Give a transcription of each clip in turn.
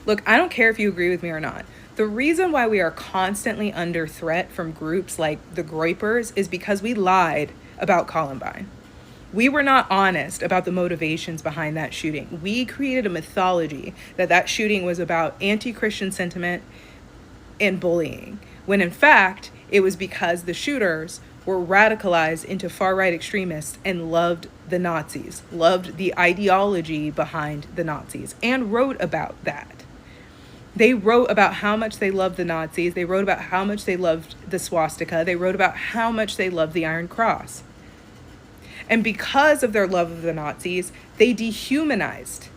Look, I don't care if you agree with me or not. The reason why we are constantly under threat from groups like the groypers is because we lied about Columbine. We were not honest about the motivations behind that shooting. We created a mythology that that shooting was about anti-Christian sentiment and bullying, when in fact, it was because the shooters were radicalized into far-right extremists and loved the Nazis, loved the ideology behind the Nazis, and wrote about that. They wrote about how much they loved the Nazis. They wrote about how much they loved the swastika. They wrote about how much they loved the Iron Cross. And because of their love of the Nazis, they dehumanized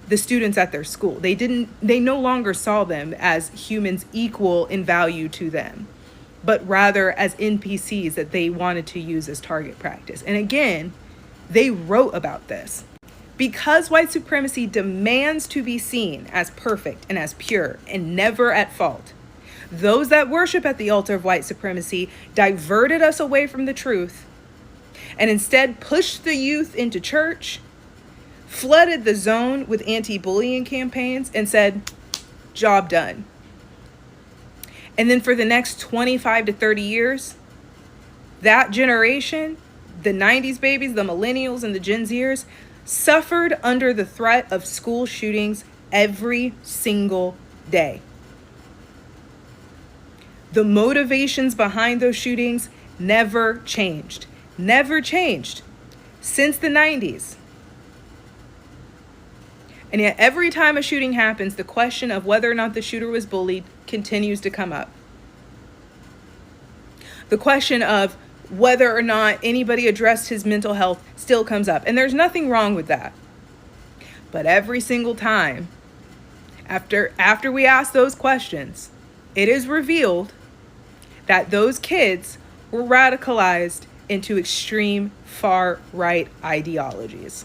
the students at their school. They no longer saw them as humans equal in value to them, but rather as NPCs that they wanted to use as target practice. And again, they wrote about this. Because white supremacy demands to be seen as perfect and as pure and never at fault, those that worship at the altar of white supremacy diverted us away from the truth and instead pushed the youth into church, flooded the zone with anti-bullying campaigns, and said, job done. And then for the next 25 to 30 years, that generation, the 90s babies, the millennials, and the Gen Zers, suffered under the threat of school shootings every single day. The motivations behind those shootings never changed. Never changed since the 90s. And yet every time a shooting happens, the question of whether or not the shooter was bullied continues to come up. The question of whether or not anybody addressed his mental health still comes up. And there's nothing wrong with that. But every single time, after we ask those questions, it is revealed that those kids were radicalized into extreme far-right ideologies.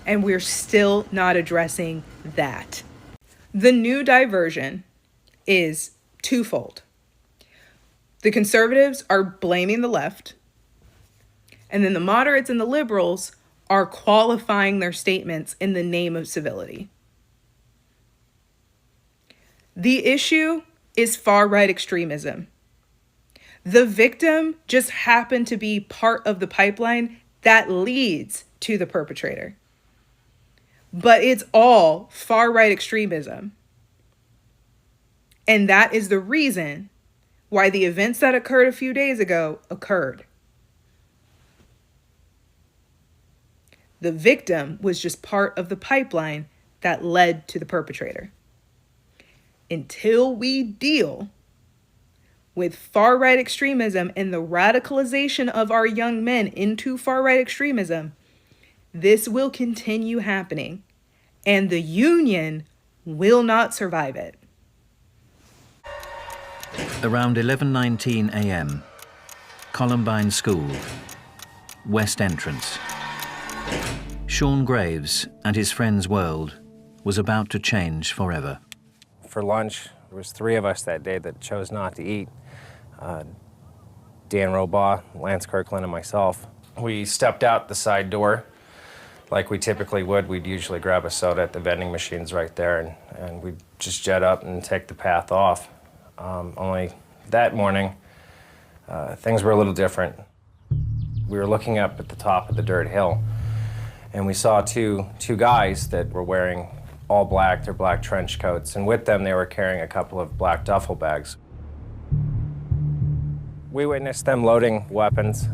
And we're still not addressing that. The new diversion is twofold. The conservatives are blaming the left, and then the moderates and the liberals are qualifying their statements in the name of civility. The issue is far-right extremism. The victim just happened to be part of the pipeline that leads to the perpetrator. But it's all far-right extremism. And that is the reason why the events that occurred a few days ago occurred. The victim was just part of the pipeline that led to the perpetrator. Until we deal with far-right extremism and the radicalization of our young men into far-right extremism, this will continue happening, and the union will not survive it. Around 11:19 a.m., Columbine School, West Entrance. Sean Graves and his friend's world was about to change forever. For lunch, there was 3 of us that day that chose not to eat. Dan Robaugh, Lance Kirkland, and myself. We stepped out the side door like we typically would. We'd usually grab a soda at the vending machines right there, and we'd just jet up and take the path off. Only that morning, things were a little different. We were looking up at the top of the dirt hill, and we saw two guys that were wearing all black, their black trench coats, and with them they were carrying a couple of black duffel bags. We witnessed them loading weapons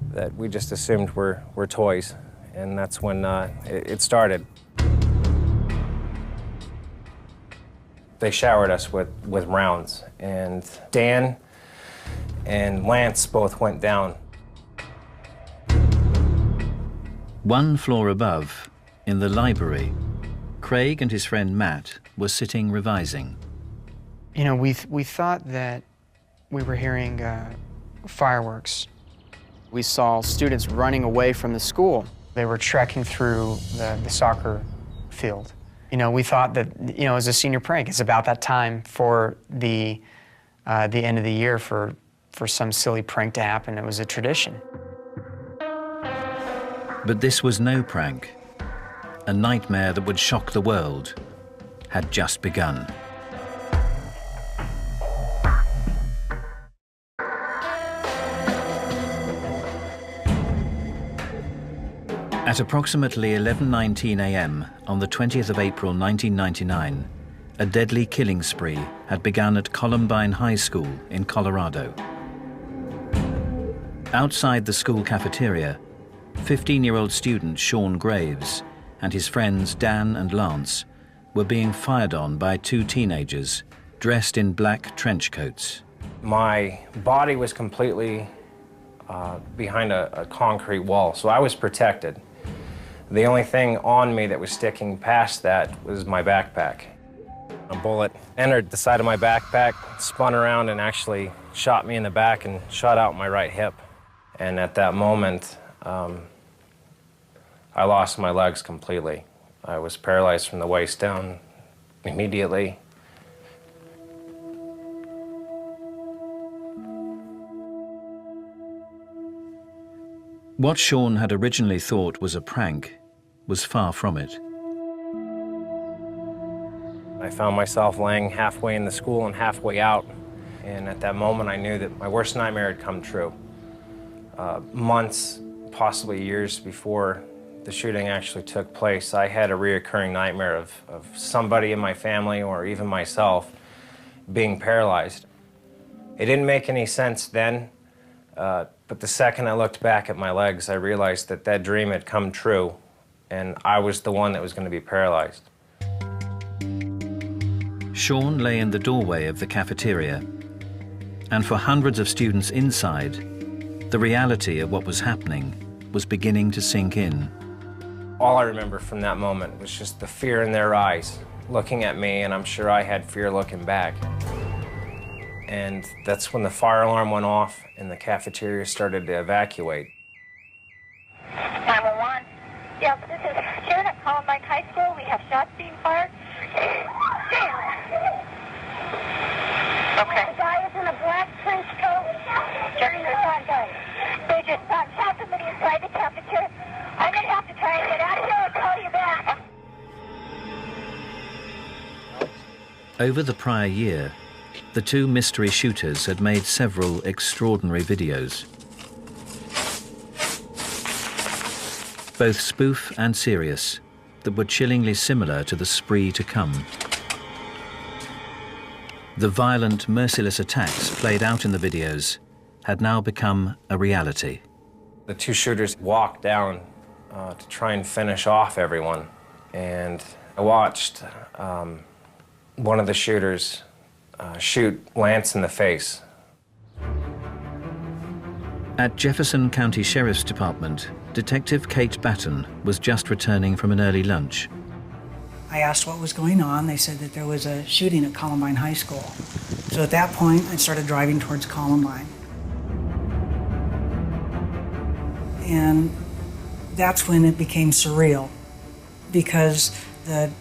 that we just assumed were toys, and that's when it started. They showered us with rounds, and Dan and Lance both went down. One floor above, in the library, Craig and his friend Matt were sitting revising. You know, we thought that we were hearing fireworks. We saw students running away from the school. They were trekking through the soccer field. You know, we thought that, you know, it was a senior prank. It's about that time for the end of the year for some silly prank to happen. It was a tradition. But this was no prank. a nightmare that would shock the world, had just begun. At approximately 11:19 a.m. on the 20th of April 1999, a deadly killing spree had begun at Columbine High School in Colorado. Outside the school cafeteria, 15-year-old student Sean Graves and his friends Dan and Lance were being fired on by two teenagers dressed in black trench coats. My body was completely behind a concrete wall, so I was protected. The only thing on me that was sticking past that was my backpack. A bullet entered the side of my backpack, spun around and actually shot me in the back and shot out my right hip. And at that moment, I lost my legs completely. I was paralyzed from the waist down immediately. What Sean had originally thought was a prank was far from it. I found myself laying halfway in the school and halfway out, and at that moment I knew that my worst nightmare had come true. Months, possibly years before the shooting actually took place, I had a reoccurring nightmare of somebody in my family or even myself being paralyzed. It didn't make any sense then, but the second I looked back at my legs, I realized that that dream had come true, and I was the one that was going to be paralyzed. Sean lay in the doorway of the cafeteria, and for hundreds of students inside, the reality of what was happening was beginning to sink in. All I remember from that moment was just the fear in their eyes, looking at me, and I'm sure I had fear looking back. And that's when the fire alarm went off and the cafeteria started to evacuate. 911. Yes, this is Sharon at Columbine High School. We have shots being fired. Okay. The guy is in a black trench coat. Checking the front guy. They just shot somebody inside the cafeteria. I'm going to have to try and get out of here and call you back. Over the prior year, the two mystery shooters had made several extraordinary videos. Both spoof and serious, that were chillingly similar to the spree to come. The violent, merciless attacks played out in the videos had now become a reality. The two shooters walked down to try and finish off everyone, and I watched one of the shooters shoot Lance in the face. At Jefferson County Sheriff's Department, Detective Kate Batten was just returning from an early lunch. I asked what was going on. They said that there was a shooting at Columbine High School. So at that point, I started driving towards Columbine. And that's when it became surreal, because the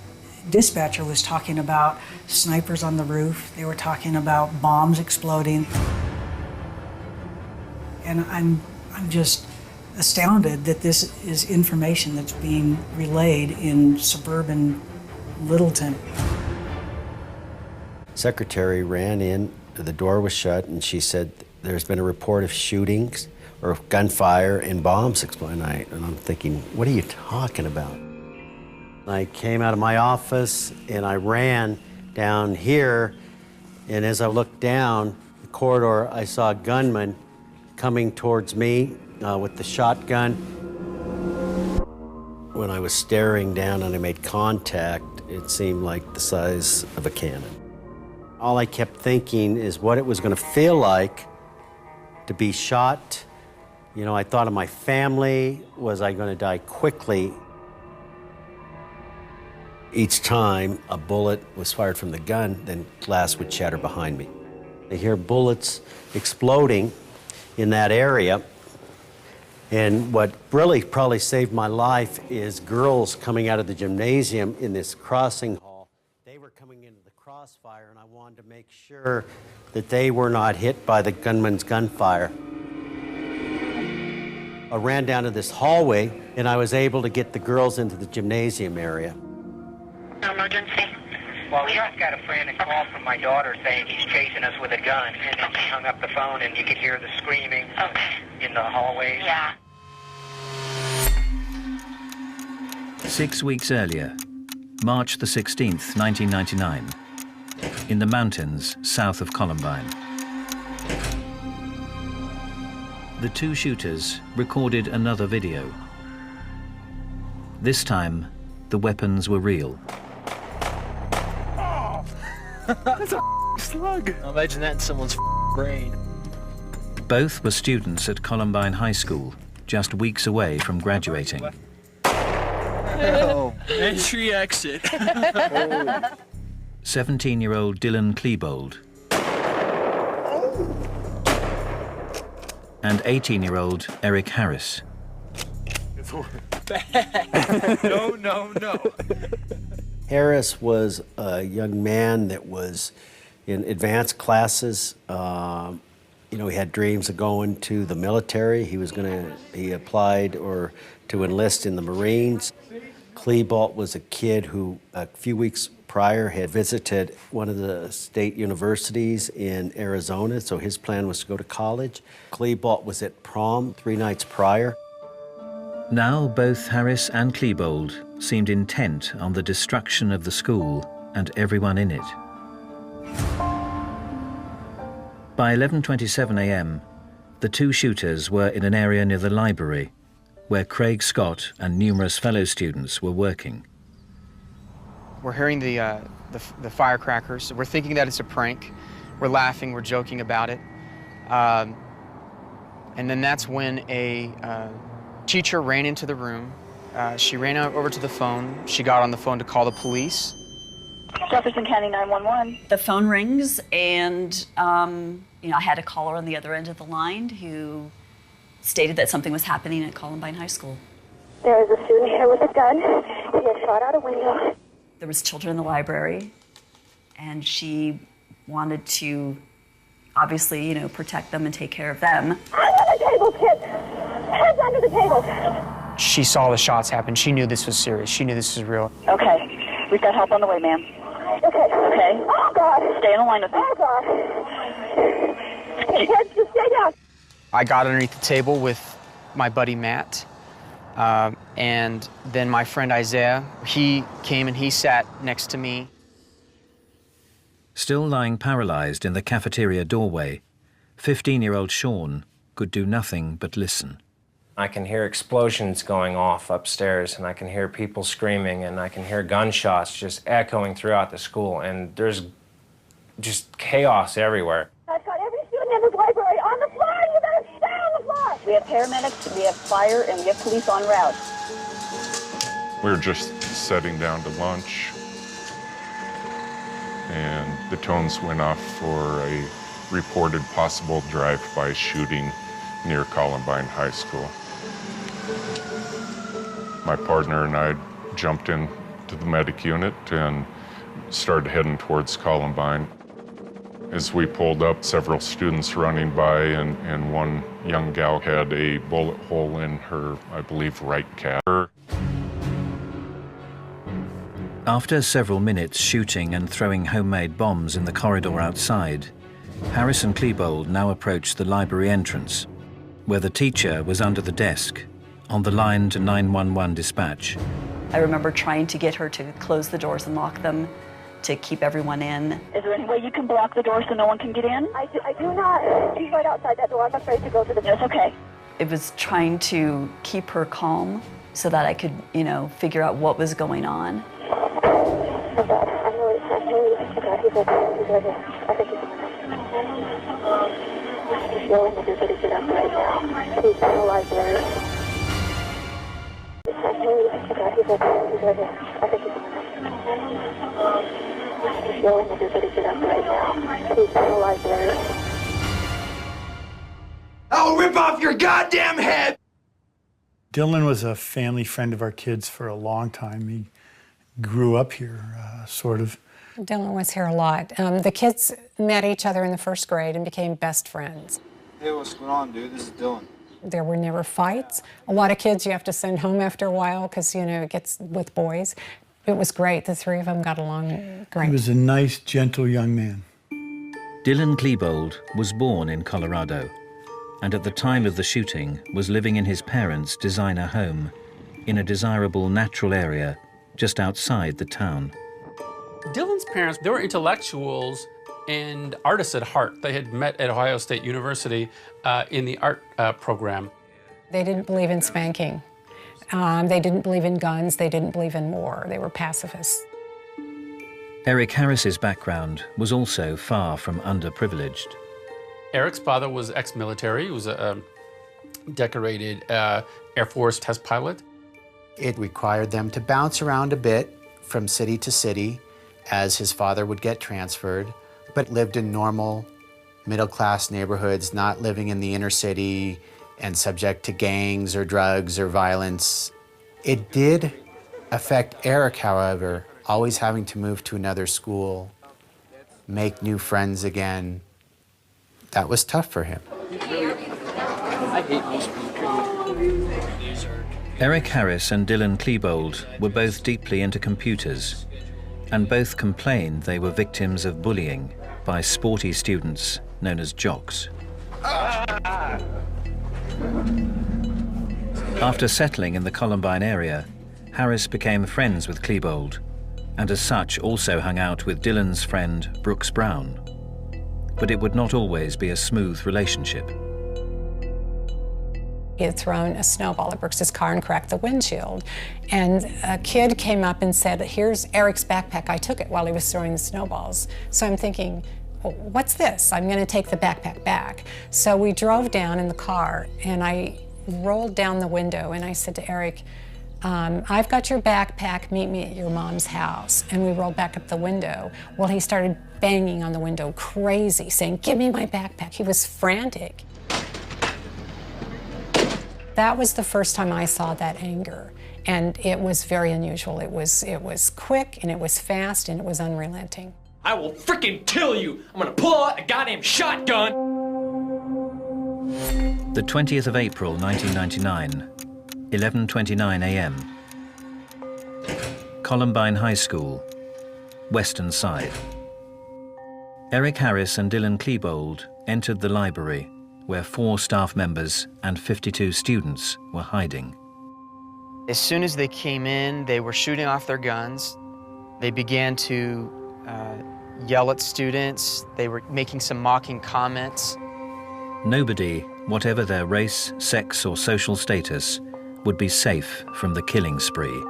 dispatcher was talking about snipers on the roof. They were talking about bombs exploding. And I'm just astounded that this is information that's being relayed in suburban Littleton. Secretary ran in, the door was shut, and she said there's been a report of shootings or gunfire and bombs exploding. And I'm thinking, what are you talking about? I came out of my office and I ran down here, and as I looked down the corridor, I saw a gunman coming towards me with the shotgun. When I was staring down and I made contact, it seemed like the size of a cannon. All I kept thinking is what it was going to feel like to be shot. You know, I thought of my family. Was I going to die quickly? Each time a bullet was fired from the gun, then glass would shatter behind me. I hear bullets exploding in that area. And what really probably saved my life is girls coming out of the gymnasium in this crossing hall. They were coming into the crossfire, and I wanted to make sure that they were not hit by the gunman's gunfire. I ran down to this hallway, and I was able to get the girls into the gymnasium area. Emergency. Well, we just got a frantic call from my daughter saying he's chasing us with a gun, and then she hung up the phone, and you could hear the screaming in the hallways. Yeah. 6 weeks earlier, March the 16th, 1999, in the mountains south of Columbine. The two shooters recorded another video. This time, the weapons were real. That's a slug. Imagine that in someone's brain. Both were students at Columbine High School, just weeks away from graduating. Oh. Entry exit. 17-year-old Dylan Klebold and 18-year-old Eric Harris. No. Harris was a young man that was in advanced classes. You know, he had dreams of going to the military. He applied to enlist in the Marines. Klebold was a kid who a few weeks prior had visited one of the state universities in Arizona, so his plan was to go to college. Klebold was at prom 3 nights prior. Now both Harris and Klebold seemed intent on the destruction of the school and everyone in it. By 11:27 a.m., the two shooters were in an area near the library where Craig Scott and numerous fellow students were working. We're hearing the firecrackers. We're thinking that it's a prank. We're laughing, we're joking about it. And then that's when a teacher ran into the room. She ran over to the phone. She got on the phone to call the police. Jefferson County 911. The phone rings, and I had a caller on the other end of the line who stated that something was happening at Columbine High School. There is a student here with a gun. He has shot out a window. There was children in the library, and she wanted to obviously, protect them and take care of them. Under the table, kids! Heads under the table! She saw the shots happen. She knew this was serious. She knew this was real. Okay, we've got help on the way, ma'am. Okay. Oh, God! Stay in line with me. Oh, God! Hey, kids, just stay down. I got underneath the table with my buddy Matt, and then my friend Isaiah. He came and he sat next to me. Still lying paralyzed in the cafeteria doorway, 15-year-old Sean could do nothing but listen. I can hear explosions going off upstairs, and I can hear people screaming, and I can hear gunshots just echoing throughout the school, and there's just chaos everywhere. I've got every student in this library on the floor. You better stay on the floor. We have paramedics, we have fire, and we have police en route. We were just sitting down to lunch, and the tones went off for a reported possible drive-by shooting near Columbine High School. My partner and I jumped into the medic unit and started heading towards Columbine. As we pulled up, several students running by, and one young gal had a bullet hole in her, I believe, right calf. After several minutes shooting and throwing homemade bombs in the corridor outside, Harris and Klebold now approached the library entrance, where the teacher was under the desk, on the line to 911 dispatch. I remember trying to get her to close the doors and lock them to keep everyone in. Is there any way you can block the door so no one can get in? I do not. She's right outside that door. I'm afraid to go to the door. It's okay. It was trying to keep her calm so that I could, figure out what was going on. Oh, God. I'm really, oh, God, he's right here. I think he's yelling at everybody to get up right now. He's in the library. I'm really, oh, God, he's right here. I think he's yelling at everybody to get up right now. He's in the library. I'll rip off your goddamn head! Dylan was a family friend of our kids for a long time. He grew up here, sort of. Dylan was here a lot. The kids met each other in the first grade and became best friends. Hey, what's going on, dude? This is Dylan. There were never fights. A lot of kids you have to send home after a while because, you know, it gets with boys. It was great. The three of them got along great. He was a nice, gentle young man. Dylan Klebold was born in Colorado, and at the time of the shooting was living in his parents' designer home in a desirable natural area just outside the town. Dylan's parents, they were intellectuals and artists at heart. They had met at Ohio State University in the art program. They didn't believe in spanking. They didn't believe in guns. They didn't believe in war. They were pacifists. Eric Harris's background was also far from underprivileged. Eric's father was ex-military. He was a decorated Air Force test pilot. It required them to bounce around a bit from city to city as his father would get transferred, but lived in normal middle-class neighborhoods, not living in the inner city and subject to gangs or drugs or violence. It did affect Eric, however, always having to move to another school, make new friends again. That was tough for him. I hate most people. Eric Harris and Dylan Klebold were both deeply into computers, and both complained they were victims of bullying by sporty students known as jocks. After settling in the Columbine area, Harris became friends with Klebold, and as such also hung out with Dylan's friend Brooks Brown. But it would not always be a smooth relationship. He had thrown a snowball at Brooks's car and cracked the windshield. And a kid came up and said, "Here's Eric's backpack. I took it while he was throwing the snowballs." So I'm thinking, well, what's this? I'm gonna take the backpack back. So we drove down in the car and I rolled down the window and I said to Eric, "I've got your backpack, meet me at your mom's house." And we rolled back up the window. Well, he started banging on the window crazy, saying, "Give me my backpack." He was frantic. That was the first time I saw that anger, and it was very unusual. It was quick, and it was fast, and it was unrelenting. I will freaking kill you! I'm gonna pull out a goddamn shotgun! The 20th of April, 1999, 11:29 a.m. Columbine High School, Western Side. Eric Harris and Dylan Klebold entered the library, where 4 staff members and 52 students were hiding. As soon as they came in, they were shooting off their guns. They began to yell at students. They were making some mocking comments. Nobody, whatever their race, sex, or social status, would be safe from the killing spree.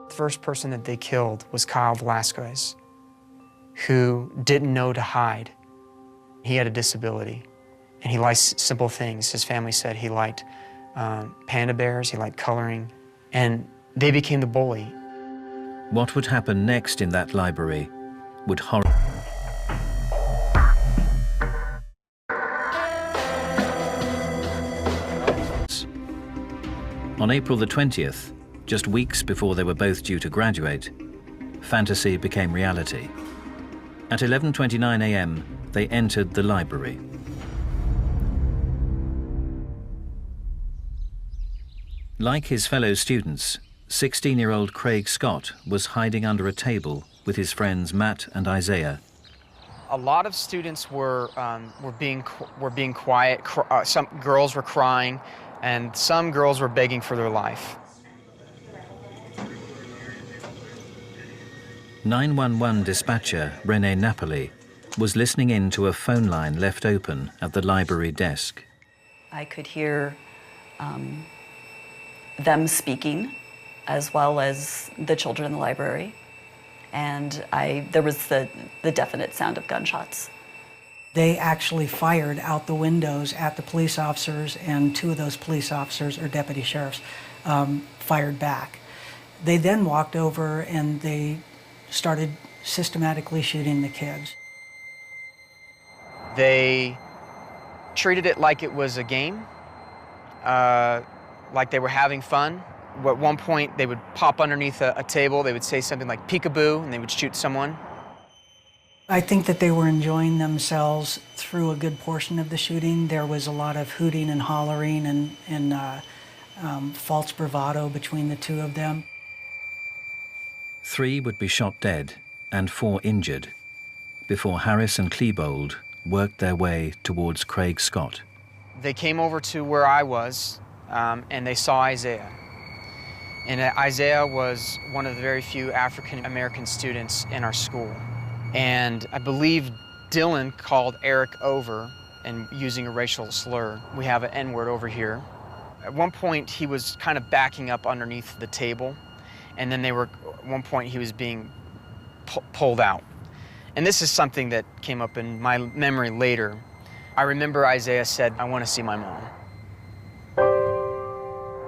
The first person that they killed was Kyle Velasquez, who didn't know to hide. He had a disability, and he liked simple things. His family said he liked panda bears, he liked coloring, and they became the bully. What would happen next in that library would horror. On April the 20th, just weeks before they were both due to graduate, fantasy became reality. At 11:29 a.m., they entered the library. Like his fellow students, 16-year-old Craig Scott was hiding under a table with his friends Matt and Isaiah. A lot of students were being quiet. Some girls were crying, and some girls were begging for their life. 911 dispatcher Renee Napoli was listening in to a phone line left open at the library desk. I could hear them speaking, as well as the children in the library. And there was the definite sound of gunshots. They actually fired out the windows at the police officers, and 2 of those police officers, or deputy sheriffs, fired back. They then walked over and they started systematically shooting the kids. They treated it like it was a game, like they were having fun. At one point, they would pop underneath a table, they would say something like peekaboo, and they would shoot someone. I think that they were enjoying themselves through a good portion of the shooting. There was a lot of hooting and hollering and false bravado between the two of them. 3 would be shot dead and 4 injured before Harris and Klebold worked their way towards Craig Scott. They came over to where I was, and they saw Isaiah. And Isaiah was one of the very few African-American students in our school. And I believe Dylan called Eric over and using a racial slur. We have an N-word over here. At one point, he was kind of backing up underneath the table, and then at one point, he was being pulled out. And this is something that came up in my memory later. I remember Isaiah said, "I want to see my mom."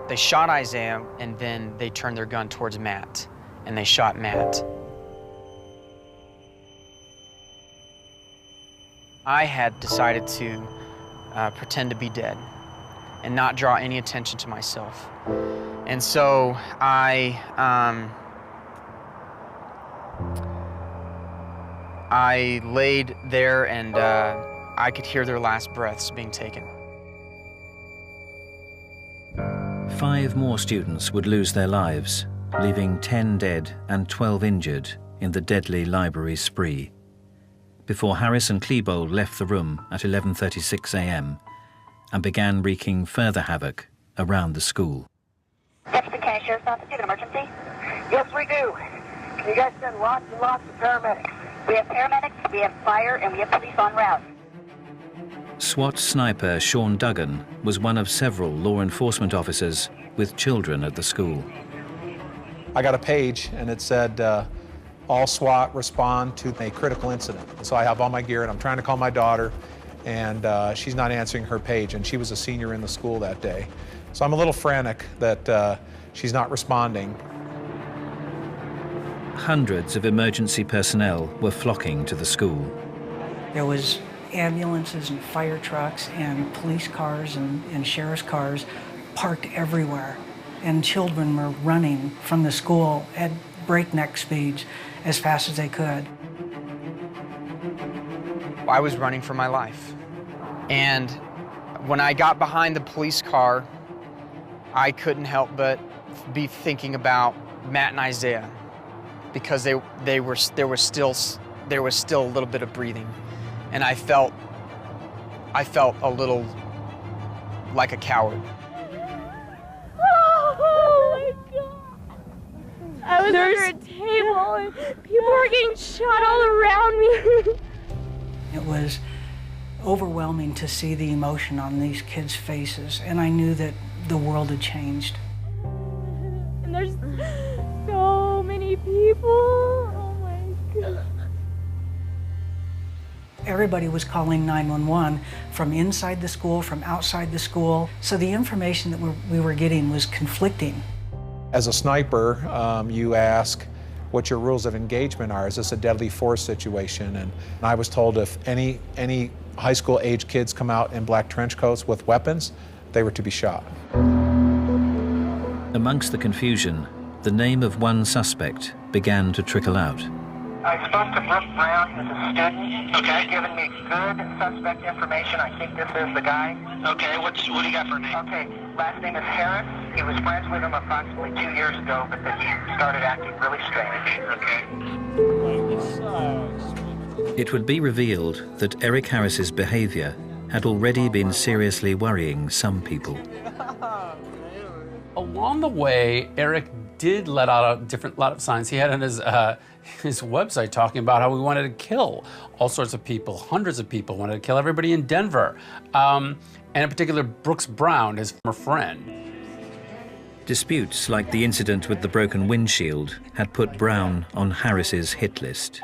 They shot Isaiah, and then they turned their gun towards Matt, and they shot Matt. I had decided to pretend to be dead and not draw any attention to myself. And so I laid there, and I could hear their last breaths being taken. 5 more students would lose their lives, leaving 10 dead and 12 injured in the deadly library spree, before Harris and Klebold left the room at 11:36 a.m. and began wreaking further havoc around the school. Deputy County Sheriff's Office, do you have an emergency? Yes, we do. Can you guys send lots and lots of paramedics? We have paramedics, we have fire, and we have police en route. SWAT sniper Sean Duggan was one of several law enforcement officers with children at the school. I got a page, and it said, all SWAT respond to a critical incident. So I have all my gear, and I'm trying to call my daughter, and she's not answering her page, and she was a senior in the school that day. So I'm a little frantic that she's not responding. Hundreds of emergency personnel were flocking to the school. There was ambulances and fire trucks and police cars and sheriff's cars parked everywhere. And children were running from the school at breakneck speeds as fast as they could. I was running for my life. And when I got behind the police car, I couldn't help but be thinking about Matt and Isaiah, because there was still a little bit of breathing. And I felt a little like a coward. Oh my God! I was under a table and people were getting shot all around me. It was overwhelming to see the emotion on these kids' faces, and I knew that the world had changed. And there's so many people. Oh my God. Everybody was calling 911 from inside the school, from outside the school. So the information that we were getting was conflicting. As a sniper, you ask what your rules of engagement are. Is this a deadly force situation? And I was told if any high school age kids come out in black trench coats with weapons, they were to be shot. Amongst the confusion, the name of one suspect began to trickle out. I spoke to Brooke Brown, who's a student. Okay. He's given me good suspect information. I think this is the guy. Okay, what do you got for a name? Okay, last name is Harris. He was friends with him approximately 2 years ago, but then he started acting really strange. Okay. It would be revealed that Eric Harris's behavior had already been seriously worrying some people. Along the way, Eric did let out a lot of signs. He had on his website talking about how he wanted to kill all sorts of people, hundreds of people, wanted to kill everybody in Denver, and in particular Brooks Brown, his former friend. Disputes like the incident with the broken windshield had put Brown on Harris's hit list.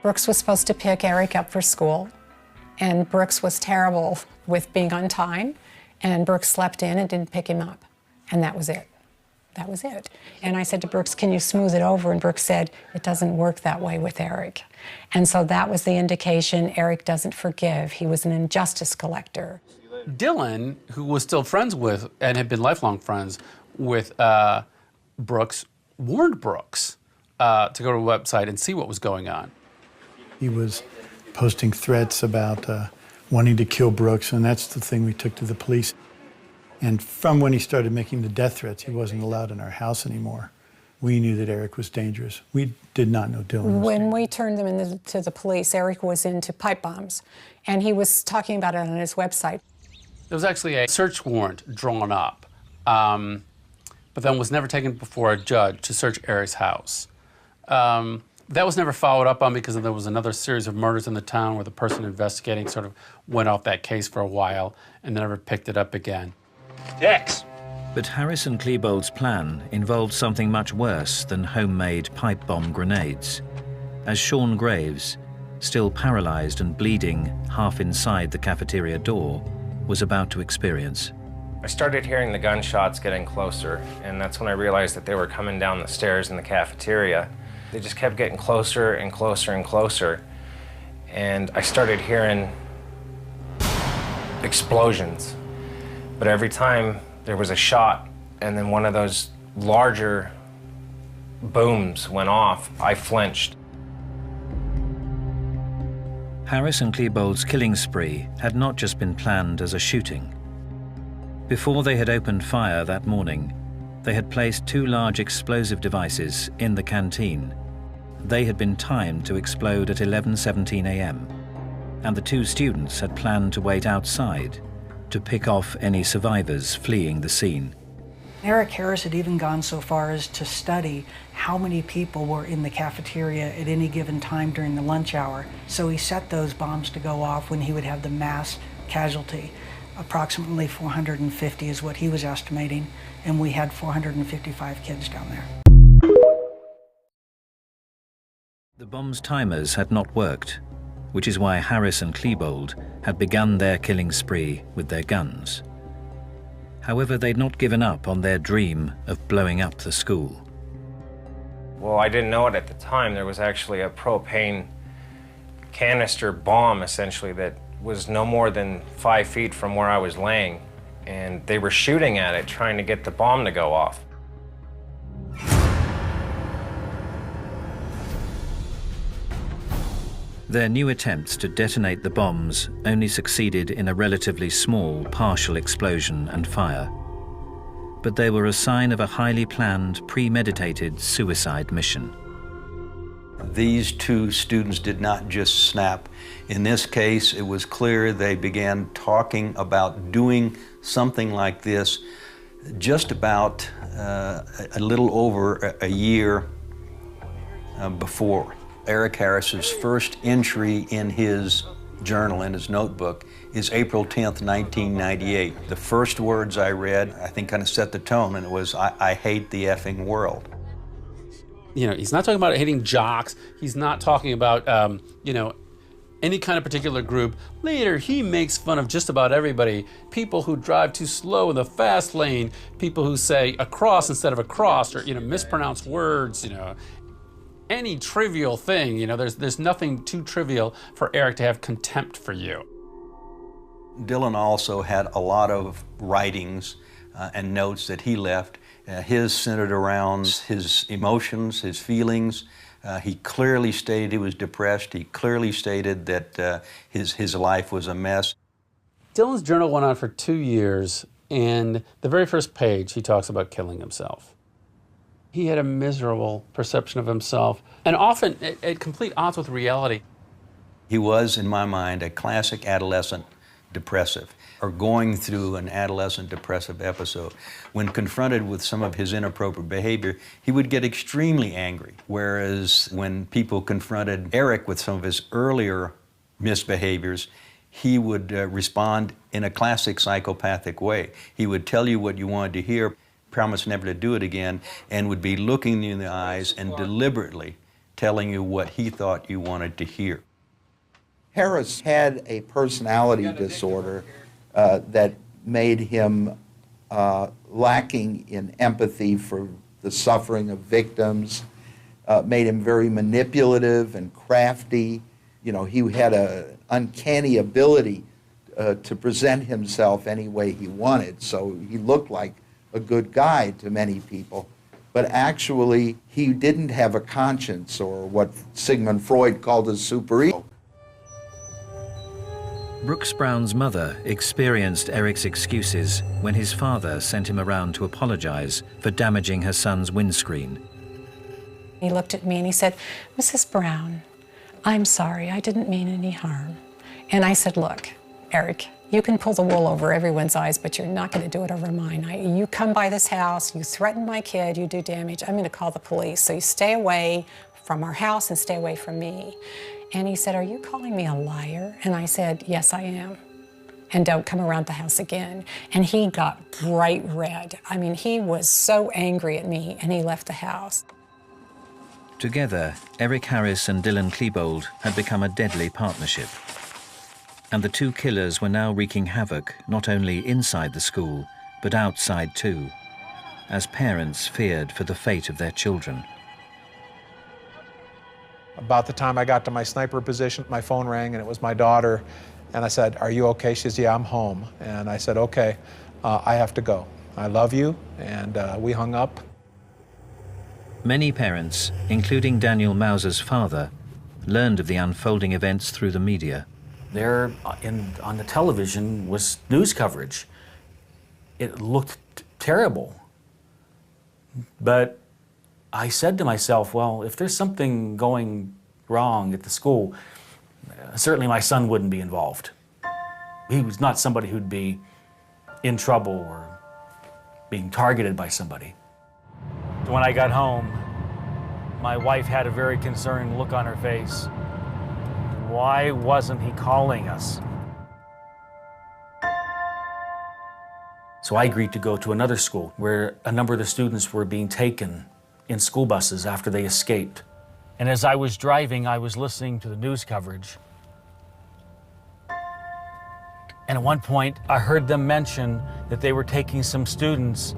Brooks was supposed to pick Eric up for school, and Brooks was terrible with being on time, and Brooks slept in and didn't pick him up, and that was it. That was it. And I said to Brooks, can you smooth it over? And Brooks said, it doesn't work that way with Eric. And so that was the indication Eric doesn't forgive. He was an injustice collector. Dylan, who was still friends with, and had been lifelong friends with Brooks, warned Brooks to go to the website and see what was going on. He was posting threats about wanting to kill Brooks, and that's the thing we took to the police. And from when he started making the death threats, he wasn't allowed in our house anymore. We knew that Eric was dangerous. We did not know Dylan was When we turned him into the police, Eric was into pipe bombs, and he was talking about it on his website. There was actually a search warrant drawn up, but then was never taken before a judge to search Eric's house. That was never followed up on because there was another series of murders in the town where the person investigating sort of went off that case for a while and never picked it up again. Dex! But Harris and Klebold's plan involved something much worse than homemade pipe bomb grenades, as Sean Graves, still paralyzed and bleeding half inside the cafeteria door, was about to experience. I started hearing the gunshots getting closer, and that's when I realized that they were coming down the stairs in the cafeteria. They just kept getting closer and closer and closer, and I started hearing explosions. But every time there was a shot, and then one of those larger booms went off, I flinched. Harris and Klebold's killing spree had not just been planned as a shooting. Before they had opened fire that morning, they had placed 2 large explosive devices in the canteen. They had been timed to explode at 11:17 a.m., and the 2 students had planned to wait outside to pick off any survivors fleeing the scene. Eric Harris had even gone so far as to study how many people were in the cafeteria at any given time during the lunch hour. So he set those bombs to go off when he would have the mass casualty. Approximately 450 is what he was estimating, and we had 455 kids down there. The bomb's timers had not worked, which is why Harris and Klebold had begun their killing spree with their guns. However, they'd not given up on their dream of blowing up the school. Well, I didn't know it at the time. There was actually a propane canister bomb, essentially, that was no more than 5 feet from where I was laying, and they were shooting at it, trying to get the bomb to go off. Their new attempts to detonate the bombs only succeeded in a relatively small partial explosion and fire. But they were a sign of a highly planned, premeditated suicide mission. These 2 students did not just snap. In this case, it was clear they began talking about doing something like this just about a little over a year before. Eric Harris's first entry in his journal, in his notebook, is April 10th, 1998. The first words I read, I think, kind of set the tone, and it was, I hate the effing world. You know, he's not talking about hating jocks. He's not talking about, you know, any kind of particular group. Later, he makes fun of just about everybody. People who drive too slow in the fast lane, people who say across instead of across, or, you know, mispronounce words, you know. Any trivial thing, you know, there's nothing too trivial for Eric to have contempt for you. Dylan also had a lot of writings and notes that he left. His centered around his emotions, his feelings. He clearly stated he was depressed. He clearly stated that his life was a mess. Dylan's journal went on for 2 years, and the very first page he talks about killing himself. He had a miserable perception of himself, and often at complete odds with reality. He was, in my mind, a classic adolescent depressive, or going through an adolescent depressive episode. When confronted with some of his inappropriate behavior, he would get extremely angry, whereas when people confronted Eric with some of his earlier misbehaviors, he would respond in a classic psychopathic way. He would tell you what you wanted to hear, promise never to do it again, and would be looking you in the eyes and deliberately telling you what he thought you wanted to hear. Harris had a personality disorder that made him lacking in empathy for the suffering of victims, made him very manipulative and crafty. You know, he had an uncanny ability to present himself any way he wanted, so he looked like a good guy to many people, but actually he didn't have a conscience, or what Sigmund Freud called a superego. Brooks Brown's mother experienced Eric's excuses when his father sent him around to apologize for damaging her son's windscreen. He looked at me and he said, "Mrs. Brown, I'm sorry, I didn't mean any harm." And I said, "Look, Eric, you can pull the wool over everyone's eyes, but you're not going to do it over mine. You come by this house, you threaten my kid, you do damage, I'm going to call the police. So you stay away from our house and stay away from me." And he said, "Are you calling me a liar?" And I said, "Yes, I am. And don't come around the house again." And he got bright red. I mean, he was so angry at me, and he left the house. Together, Eric Harris and Dylan Klebold had become a deadly partnership. And the two killers were now wreaking havoc not only inside the school, but outside too, as parents feared for the fate of their children. About the time I got to my sniper position, my phone rang and it was my daughter. And I said, "Are you okay?" She says, "Yeah, I'm home." And I said, "Okay, I have to go. I love you." And we hung up. Many parents, including Daniel Mauser's father, learned of the unfolding events through the media. There on the television was news coverage. It looked terrible. But I said to myself, well, if there's something going wrong at the school, certainly my son wouldn't be involved. He was not somebody who'd be in trouble or being targeted by somebody. When I got home, my wife had a very concerned look on her face. Why wasn't he calling us? So I agreed to go to another school where a number of the students were being taken in school buses after they escaped. And as I was driving, I was listening to the news coverage. And at one point, I heard them mention that they were taking some students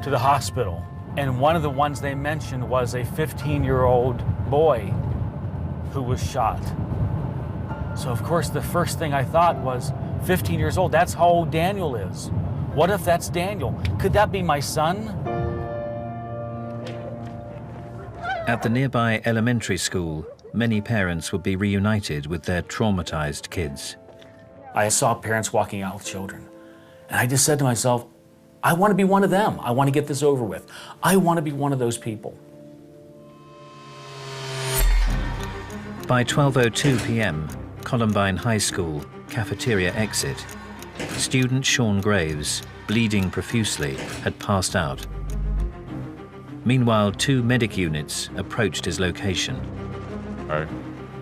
to the hospital. And one of the ones they mentioned was a 15-year-old boy who was shot. So of course, the first thing I thought was, 15 years old, that's how old Daniel is. What if that's Daniel? Could that be my son? At the nearby elementary school, many parents would be reunited with their traumatized kids. I saw parents walking out with children. And I just said to myself, I want to be one of them. I want to get this over with. I want to be one of those people. By 12:02 p.m., Columbine High School, cafeteria exit, student Sean Graves, bleeding profusely, had passed out. Meanwhile, 2 medic units approached his location. I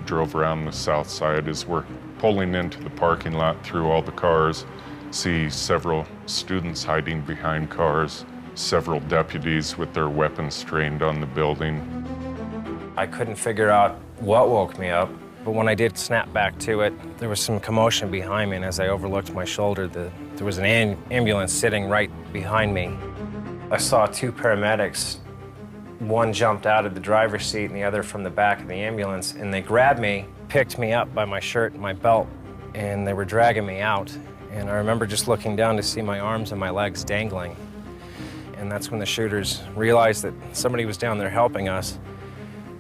drove around the south side as we're pulling into the parking lot through all the cars, see several students hiding behind cars, several deputies with their weapons trained on the building. I couldn't figure out what woke me up, but when I did snap back to it, there was some commotion behind me, and as I overlooked my shoulder, there was an ambulance sitting right behind me. I saw 2 paramedics. One jumped out of the driver's seat and the other from the back of the ambulance, and they grabbed me, picked me up by my shirt and my belt, and they were dragging me out. And I remember just looking down to see my arms and my legs dangling. And that's when the shooters realized that somebody was down there helping us,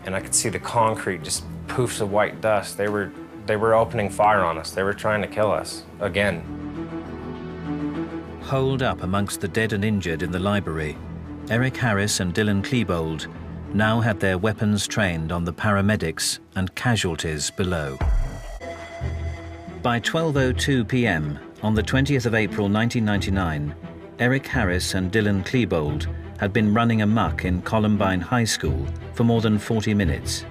and I could see the concrete, just poofs of white dust. They were opening fire on us. They were trying to kill us again. Holed up amongst the dead and injured in the library, Eric Harris and Dylan Klebold now had their weapons trained on the paramedics and casualties below. By 12:02 p.m. on the 20th of April 1999, Eric Harris and Dylan Klebold had been running amok in Columbine High School for more than 40 minutes,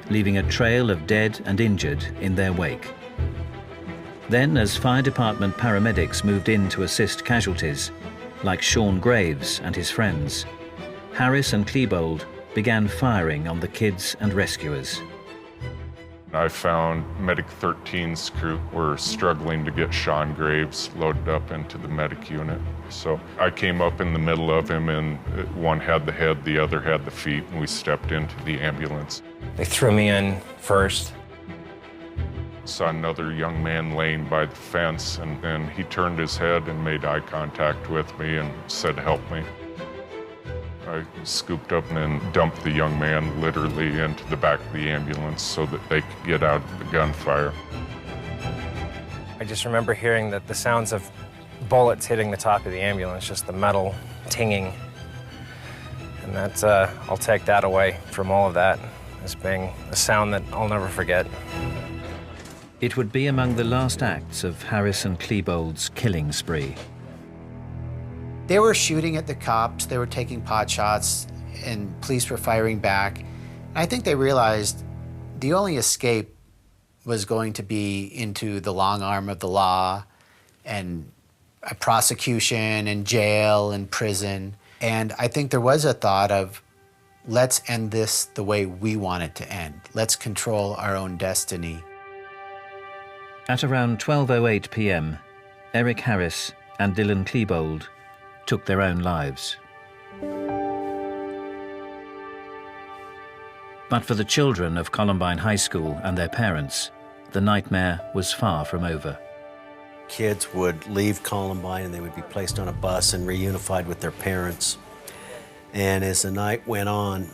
leaving a trail of dead and injured in their wake. Then, as fire department paramedics moved in to assist casualties, like Sean Graves and his friends, Harris and Klebold began firing on the kids and rescuers. I found Medic 13's crew were struggling to get Sean Graves loaded up into the medic unit. So I came up in the middle of him, and one had the head, the other had the feet, and we stepped into the ambulance. They threw me in first. Saw another young man laying by the fence, and then he turned his head and made eye contact with me and said, "Help me." I scooped up and dumped the young man literally into the back of the ambulance so that they could get out of the gunfire. I just remember hearing the sounds of bullets hitting the top of the ambulance, just the metal tinging. And that's, I'll take that away from all of that as being a sound that I'll never forget. It would be among the last acts of Harris and Klebold's killing spree. They were shooting at the cops, they were taking pot shots, and police were firing back. I think they realized the only escape was going to be into the long arm of the law and a prosecution and jail and prison. And I think there was a thought of, let's end this the way we want it to end. Let's control our own destiny. At around 12:08 p.m., Eric Harris and Dylan Klebold took their own lives. But for the children of Columbine High School and their parents, the nightmare was far from over. Kids would leave Columbine and they would be placed on a bus and reunified with their parents. And as the night went on,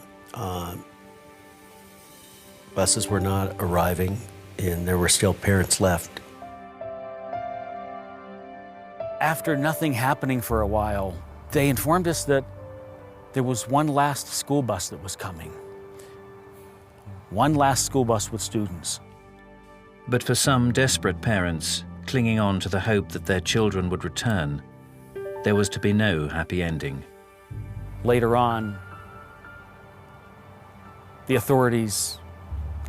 buses were not arriving and there were still parents left. After nothing happening for a while, they informed us that there was one last school bus that was coming. One last school bus with students. But for some desperate parents, clinging on to the hope that their children would return, there was to be no happy ending. Later on, the authorities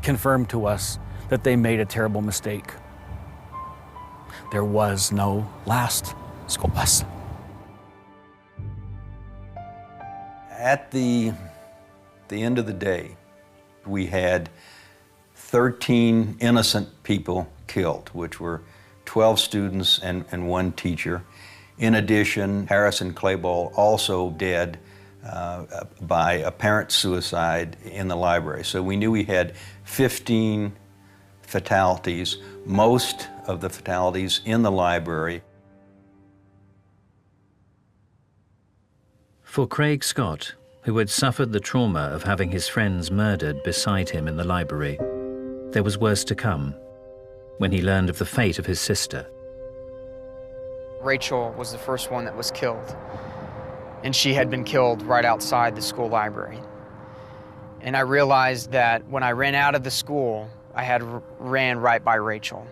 confirmed to us that they made a terrible mistake. There was no last school bus. At the end of the day, we had 13 innocent people killed, which were 12 students and one teacher. In addition, Harris and Klebold also dead by apparent suicide in the library. So we knew we had 15 fatalities, most of the fatalities in the library. For Craig Scott, who had suffered the trauma of having his friends murdered beside him in the library, there was worse to come when he learned of the fate of his sister. Rachel was the first one that was killed, and she had been killed right outside the school library. And I realized that when I ran out of the school, I had ran right by Rachel.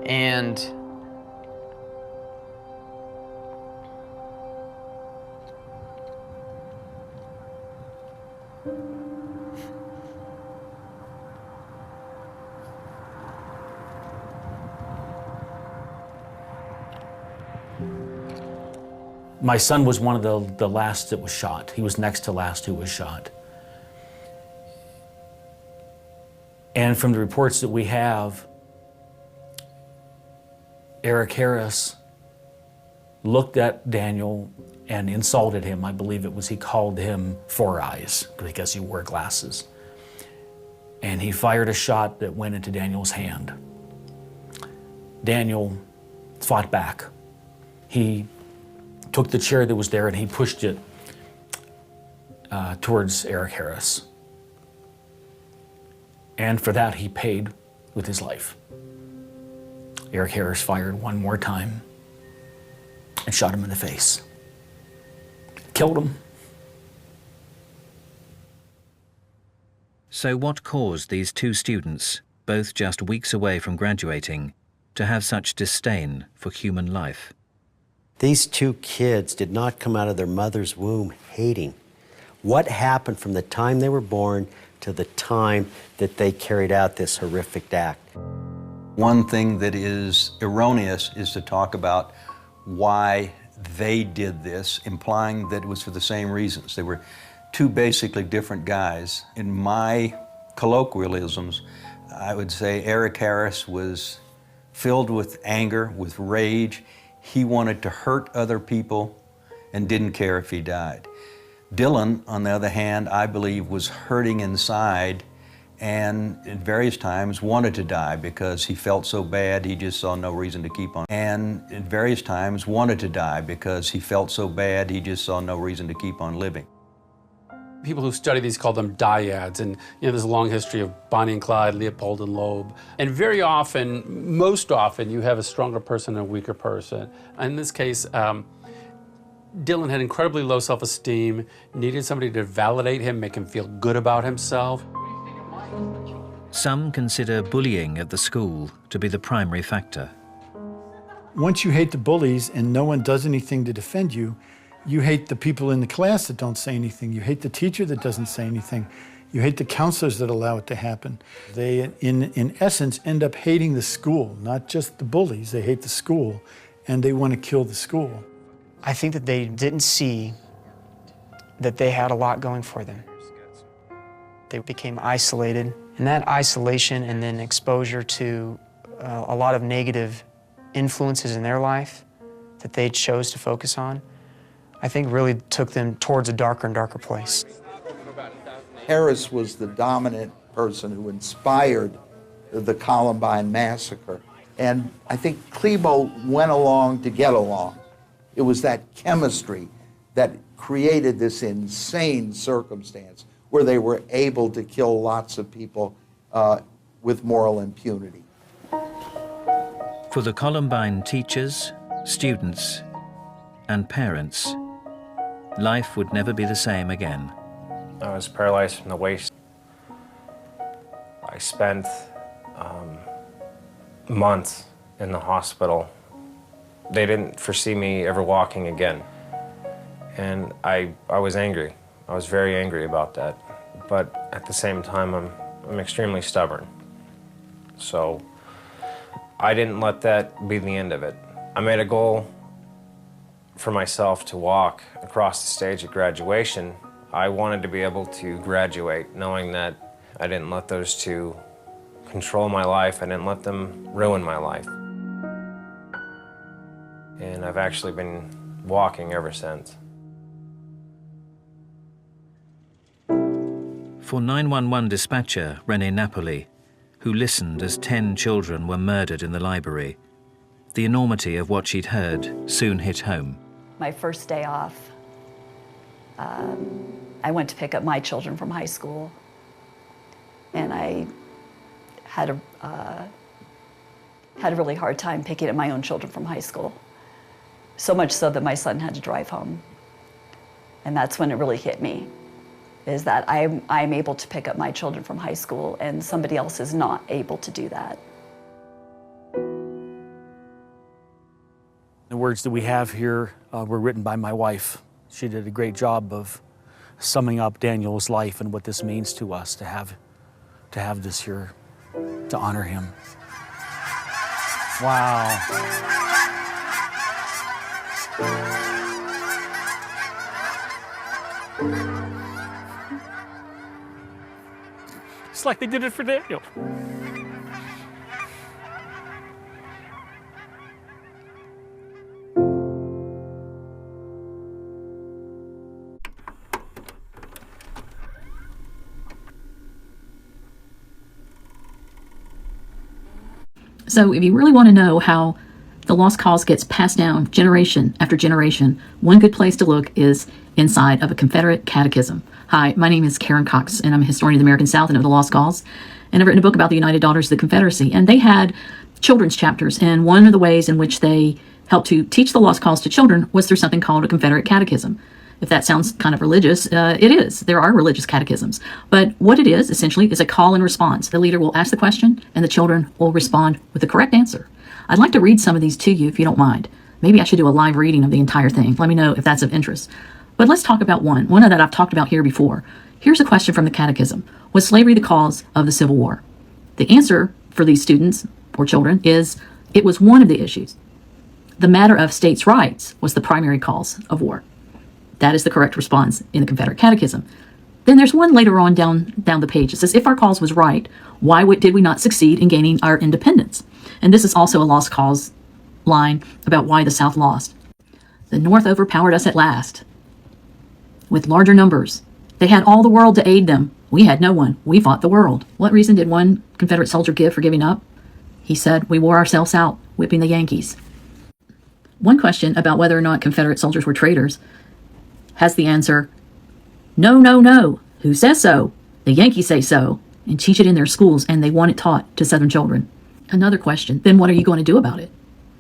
And my son was one of the last that was shot. He was next to last who was shot. And from the reports that we have, Eric Harris looked at Daniel and insulted him. I believe it was he called him Four Eyes because he wore glasses. And he fired a shot that went into Daniel's hand. Daniel fought back. He took the chair that was there and he pushed it towards Eric Harris. And for that, he paid with his life. Eric Harris fired one more time and shot him in the face. Killed him. So what caused these two students, both just weeks away from graduating, to have such disdain for human life? These two kids did not come out of their mother's womb hating. What happened from the time they were born to the time that they carried out this horrific act? One thing that is erroneous is to talk about why they did this, implying that it was for the same reasons. They were two basically different guys. In my colloquialisms, I would say Eric Harris was filled with anger, with rage. He wanted to hurt other people and didn't care if he died. Dylan, on the other hand, I believe was hurting inside and at various times wanted to die because he felt so bad he just saw no reason to keep on. And at various times wanted to die because he felt so bad he just saw no reason to keep on living. People who study these call them dyads, and there's a long history of Bonnie and Clyde, Leopold and Loeb. And very often, most often, you have a stronger person and a weaker person. In this case, Dylan had incredibly low self-esteem, needed somebody to validate him, make him feel good about himself. Some consider bullying at the school to be the primary factor. Once you hate the bullies and no one does anything to defend you, you hate the people in the class that don't say anything. You hate the teacher that doesn't say anything. You hate the counselors that allow it to happen. They, in essence, end up hating the school, not just the bullies. They hate the school, and they want to kill the school. I think that they didn't see that they had a lot going for them. They became isolated, and that isolation and then exposure to a lot of negative influences in their life that they chose to focus on, I think really took them towards a darker and darker place. Harris was the dominant person who inspired the Columbine massacre. And I think Klebo went along to get along. It was that chemistry that created this insane circumstance where they were able to kill lots of people with moral impunity. For the Columbine teachers, students, and parents, life would never be the same again. I was paralyzed from the waist. I spent months in the hospital. They didn't foresee me ever walking again. And I was angry. I was very angry about that. But at the same time, I'm extremely stubborn. So I didn't let that be the end of it. I made a goal for myself to walk across the stage at graduation. I wanted to be able to graduate knowing that I didn't let those two control my life. I didn't let them ruin my life. And I've actually been walking ever since. For 911 dispatcher Rene Napoli, who listened as 10 children were murdered in the library, the enormity of what she'd heard soon hit home. My first day off, I went to pick up my children from high school, and I had a really hard time picking up my own children from high school. So much so that my son had to drive home. And that's when it really hit me, is that I'm able to pick up my children from high school and somebody else is not able to do that. The words that we have here were written by my wife. She did a great job of summing up Daniel's life and what this means to us to have this here, to honor him. Wow. It's like they did it for Daniel. So if you really want to know how the lost cause gets passed down generation after generation, one good place to look is inside of a Confederate catechism. Hi, my name is Karen Cox, and I'm a historian of the American South and of the lost cause. And I've written a book about the United Daughters of the Confederacy. And they had children's chapters, and one of the ways in which they helped to teach the lost cause to children was through something called a Confederate catechism. If that sounds kind of religious, it is. There are religious catechisms. But what it is, essentially, is a call and response. The leader will ask the question, and the children will respond with the correct answer. I'd like to read some of these to you, if you don't mind. Maybe I should do a live reading of the entire thing. Let me know if that's of interest. But let's talk about one that I've talked about here before. Here's a question from the catechism. Was slavery the cause of the Civil War? The answer for these students, or children, is it was one of the issues. The matter of states' rights was the primary cause of war. That is the correct response in the Confederate Catechism. Then there's one later on down the page. It says, if our cause was right, why did we not succeed in gaining our independence? And this is also a lost cause line about why the South lost. The North overpowered us at last with larger numbers They had all the world to aid them. We had no one. We fought the world. What reason did one Confederate soldier give for giving up? He said, we wore ourselves out, whipping the Yankees. One question about whether or not Confederate soldiers were traitors has the answer, no, no, no. Who says so? The Yankees say so, and teach it in their schools, and they want it taught to Southern children. Another question, then what are you going to do about it?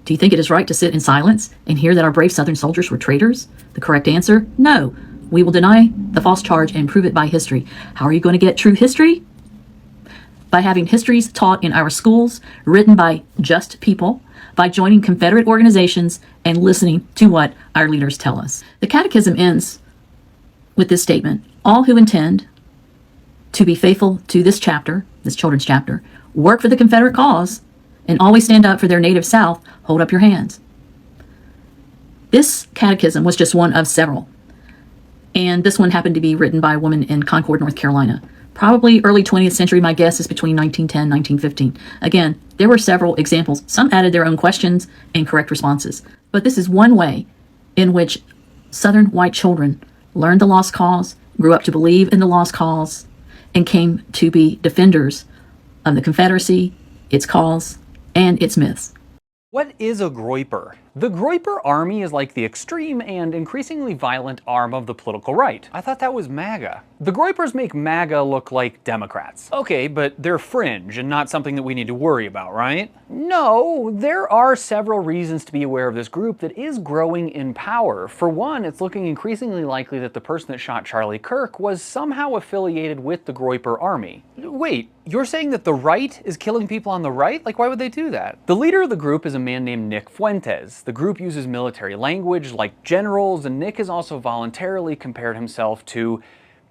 Do you think it is right to sit in silence and hear that our brave Southern soldiers were traitors? The correct answer, no. We will deny the false charge and prove it by history. How are you going to get true history? By having histories taught in our schools, written by just people, by joining Confederate organizations, and listening to what our leaders tell us. The Catechism ends with this statement, all who intend to be faithful to this chapter, this children's chapter, work for the Confederate cause, and always stand up for their native South, hold up your hands. This catechism was just one of several. And this one happened to be written by a woman in Concord, North Carolina. Probably early 20th century, my guess is between 1910 and 1915. Again, there were several examples. Some added their own questions and correct responses. But this is one way in which Southern white children learned the lost cause, grew up to believe in the lost cause, and came to be defenders of the Confederacy, its cause, and its myths. What is a groyper? The groyper army is like the extreme and increasingly violent arm of the political right. I thought that was MAGA. The groypers make MAGA look like Democrats. Okay, but they're fringe and not something that we need to worry about, right? No, there are several reasons to be aware of this group that is growing in power. For one, it's looking increasingly likely that the person that shot Charlie Kirk was somehow affiliated with the groyper army. Wait, you're saying that the right is killing people on the right? Like, why would they do that? The leader of the group is a man named Nick Fuentes. The group uses military language like generals, and Nick has also voluntarily compared himself to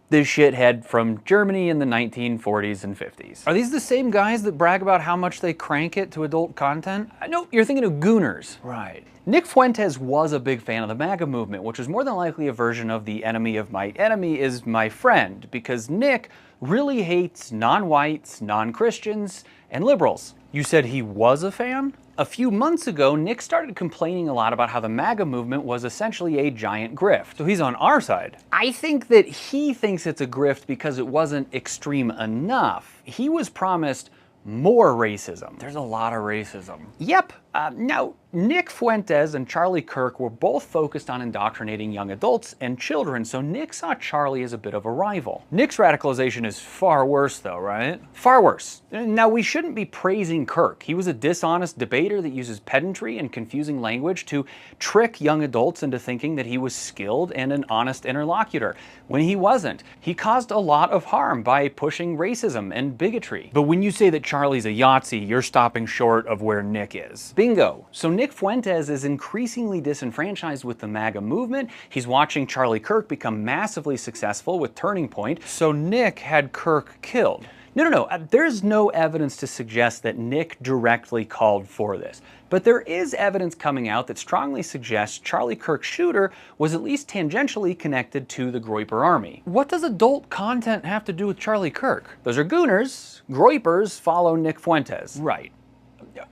this shithead from Germany in the 1940s and 50s. Are these the same guys that brag about how much they crank it to adult content? No, you're thinking of gooners. Right. Nick Fuentes was a big fan of the MAGA movement, which was more than likely a version of the enemy of my enemy is my friend, because Nick really hates non-whites, non-Christians, and liberals. You said he was a fan? A few months ago, Nick started complaining a lot about how the MAGA movement was essentially a giant grift. So he's on our side. I think that he thinks it's a grift because it wasn't extreme enough. He was promised more racism. There's a lot of racism. Yep. Now, Nick Fuentes and Charlie Kirk were both focused on indoctrinating young adults and children, so Nick saw Charlie as a bit of a rival. Nick's radicalization is far worse though, right? Far worse. Now, we shouldn't be praising Kirk. He was a dishonest debater that uses pedantry and confusing language to trick young adults into thinking that he was skilled and an honest interlocutor, when he wasn't. He caused a lot of harm by pushing racism and bigotry. But when you say that Charlie's a Yahtzee, you're stopping short of where Nick is. Bingo. So Nick Fuentes is increasingly disenfranchised with the MAGA movement. He's watching Charlie Kirk become massively successful with Turning Point, so Nick had Kirk killed. No. There's no evidence to suggest that Nick directly called for this. But there is evidence coming out that strongly suggests Charlie Kirk's shooter was at least tangentially connected to the groyper army. What does adult content have to do with Charlie Kirk? Those are gooners. Groypers follow Nick Fuentes. Right.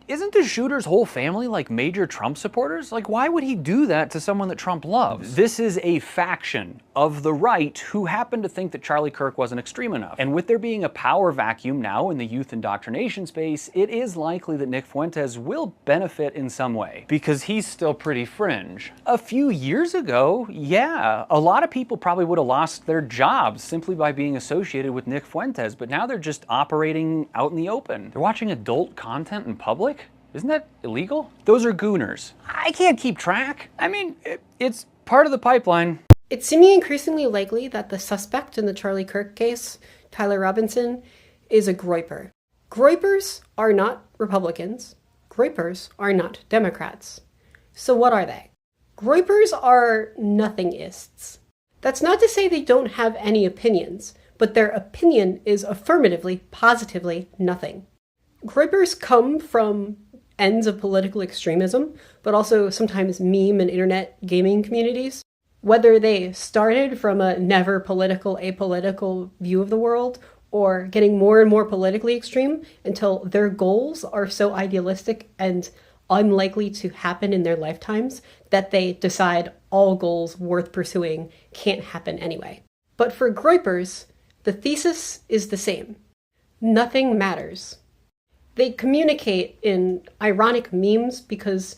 Isn't the shooter's whole family like major Trump supporters? Like, why would he do that to someone that Trump loves? This is a faction of the right who happen to think that Charlie Kirk wasn't extreme enough. And with there being a power vacuum now in the youth indoctrination space, it is likely that Nick Fuentes will benefit in some way, because he's still pretty fringe. A few years ago, yeah, a lot of people probably would have lost their jobs simply by being associated with Nick Fuentes, but now they're just operating out in the open. They're watching adult content in public? Isn't that illegal? Those are gooners. I can't keep track. I mean, it's part of the pipeline. It's seeming increasingly likely that the suspect in the Charlie Kirk case, Tyler Robinson, is a groyper. Groypers are not Republicans. Groypers are not Democrats. So what are they? Groypers are nothingists. That's not to say they don't have any opinions, but their opinion is affirmatively, positively nothing. Groypers come from ends of political extremism, but also sometimes meme and internet gaming communities. Whether they started from a never political, apolitical view of the world, or getting more and more politically extreme until their goals are so idealistic and unlikely to happen in their lifetimes that they decide all goals worth pursuing can't happen anyway. But for groypers, the thesis is the same. Nothing matters. They communicate in ironic memes because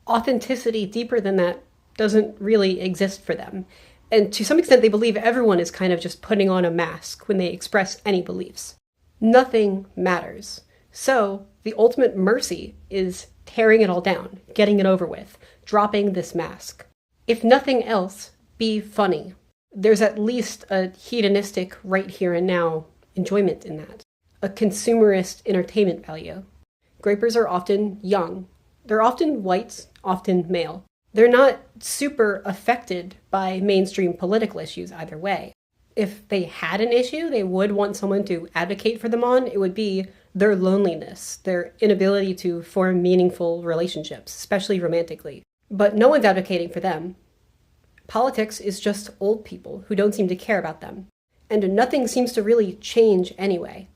authenticity deeper than that doesn't really exist for them. And to some extent, they believe everyone is kind of just putting on a mask when they express any beliefs. Nothing matters. So the ultimate mercy is tearing it all down, getting it over with, dropping this mask. If nothing else, be funny. There's at least a hedonistic right here and now enjoyment in that. A consumerist entertainment value. Groypers are often young. They're often white, often male. They're not super affected by mainstream political issues either way. If they had an issue they would want someone to advocate for them on, it would be their loneliness, their inability to form meaningful relationships, especially romantically. But no one's advocating for them. Politics is just old people who don't seem to care about them. And nothing seems to really change anyway.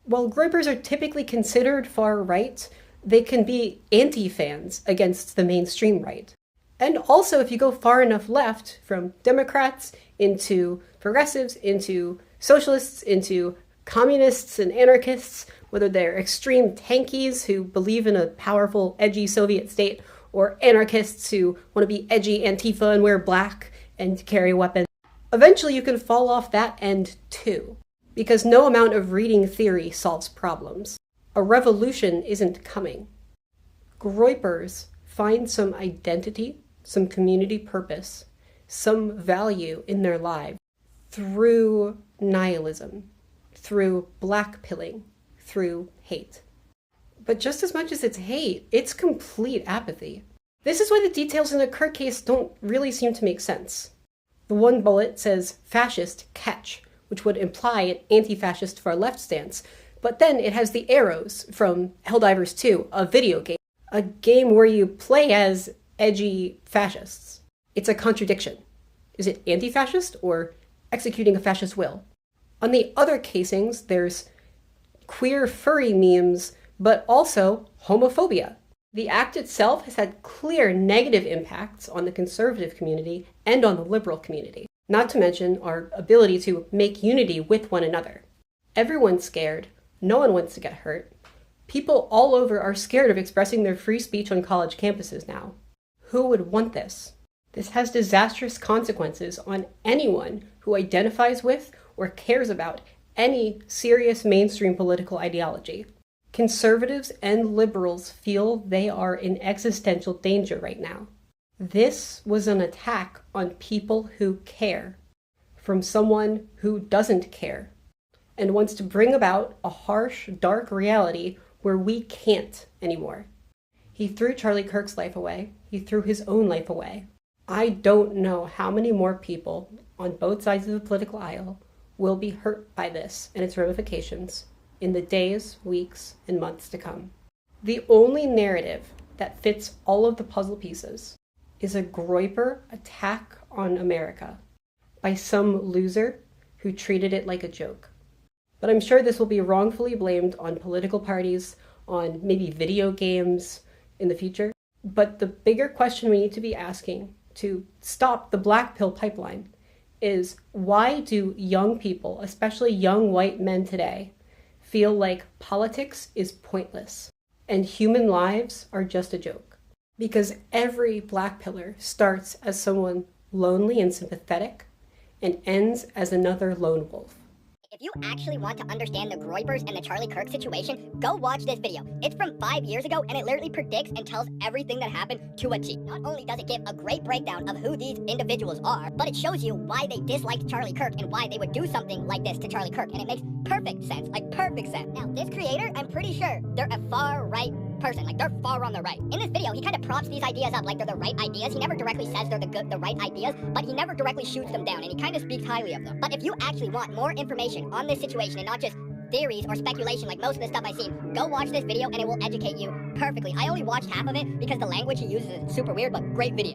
While groypers are typically considered far right, they can be anti-fans against the mainstream right. And also, if you go far enough left, from Democrats into progressives, into socialists, into communists and anarchists, whether they're extreme tankies who believe in a powerful, edgy Soviet state, or anarchists who want to be edgy Antifa and wear black and carry weapons, eventually you can fall off that end too. Because no amount of reading theory solves problems. A revolution isn't coming. Groypers find some identity, some community purpose, some value in their lives through nihilism, through blackpilling, through hate. But just as much as it's hate, it's complete apathy. This is why the details in the Kirk case don't really seem to make sense. The one bullet says fascist catch, which would imply an anti-fascist far left stance, but then it has the arrows from Helldivers 2, a video game. A game where you play as edgy fascists. It's a contradiction. Is it anti-fascist or executing a fascist will? On the other casings, there's queer furry memes, but also homophobia. The act itself has had clear negative impacts on the conservative community and on the liberal community, not to mention our ability to make unity with one another. Everyone's scared. No one wants to get hurt. People all over are scared of expressing their free speech on college campuses now. Who would want this? This has disastrous consequences on anyone who identifies with or cares about any serious mainstream political ideology. Conservatives and liberals feel they are in existential danger right now. This was an attack on people who care, from someone who doesn't care, and wants to bring about a harsh, dark reality where we can't anymore. He threw Charlie Kirk's life away. He threw his own life away. I don't know how many more people on both sides of the political aisle will be hurt by this and its ramifications in the days, weeks, and months to come. The only narrative that fits all of the puzzle pieces is a groyper attack on America by some loser who treated it like a joke. But I'm sure this will be wrongfully blamed on political parties, on maybe video games in the future. But the bigger question we need to be asking to stop the black pill pipeline is, why do young people, especially young white men today, feel like politics is pointless and human lives are just a joke? Because every black pillar starts as someone lonely and sympathetic and ends as another lone wolf. If you actually want to understand the groypers and the Charlie Kirk situation, go watch this video. It's from 5 years ago, and it literally predicts and tells everything that happened to a T. Not only does it give a great breakdown of who these individuals are, but it shows you why they disliked Charlie Kirk and why they would do something like this to Charlie Kirk, and it makes perfect sense, like perfect sense. Now, this creator, I'm pretty sure they're a far-right person, like they're far on the right. In this video, he kind of props these ideas up like they're the right ideas. He never directly says they're the right ideas, but he never directly shoots them down, and he kind of speaks highly of them. But if you actually want more information on this situation and not just theories or speculation like most of the stuff I've seen, go watch this video and it will educate you perfectly. I only watched half of it because the language he uses is super weird, but great video.